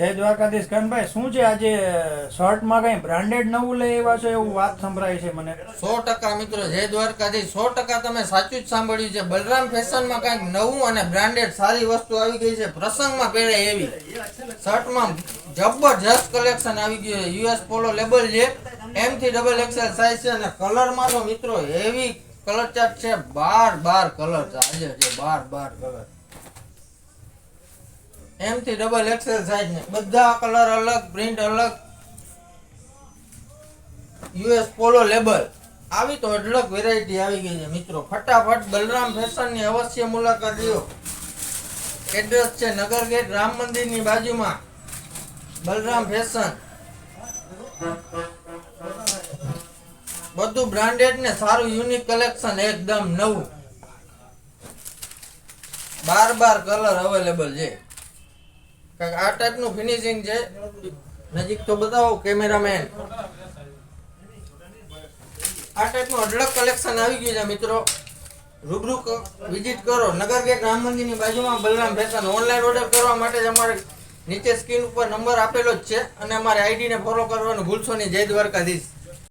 જય દ્વારકાધીશ કનભાઈ, શું છે આજે શર્ટમાં કઈ બ્રાન્ડેડ નવું લઈ આવ્યા છો એવું વાત સંભળાય છે મને. 100% મિત્રો, જય દ્વારકાધીશ. 100% તમે સાચું જ સાંભળ્યું છે. બલરામ ફેશનમાં કંઈક નવું અને બ્રાન્ડેડ સારી વસ્તુ આવી ગઈ છે. પ્રસંગમાં પહેરાય એવી શર્ટમાં જબરજસ્ત કલેક્શન આવી ગયું છે. યુએસ પોલો લેબલ છે, M થી XXL સાઇઝ છે અને કલરમાં તો મિત્રો હેવી કલર ચાર્ટ છે. 12 કલર આજે છે, 12 કલર. M થી XXL સાઇઝ ને બધા કલર અલગ, પ્રિન્ટ અલગ. યુએસ પોલો લેબલ આવી તો અઢળક વેરાયટી આવી ગઈ છે મિત્રો. ફટાફટ બલરામ ફેશન ની અવશ્ય મુલાકાત લ્યો. એડ્રેસ છે નગર ગેટ, રામ મંદિર ની બાજુમાં બલરામ ફેશન. બધું બ્રાન્ડેડ ને સારું યુનિક કલેક્શન, એકદમ નવું. 12 કલર અવેલેબલ છે. આ ટાઈપ નું ફિનિશિંગ છે. નજીક તો બતાવો કેમેરામેન. આ ટાઈપનું અઢળક કલેક્શન આવી ગયું છે મિત્રો. રૂબરૂ વિઝિટ કરો. નગર ગેટ રામ મંદિરની બાજુમાં બલરામ ફેશન. ઓનલાઈન ઓર્ડર કરવા માટે જ અમારે નીચે સ્ક્રીન ઉપર નંબર આપેલો જ છે અને અમારી આઈડીને ફોલો કરવાનું ભૂલશો નહીં. જય દ્વારકાધીશ.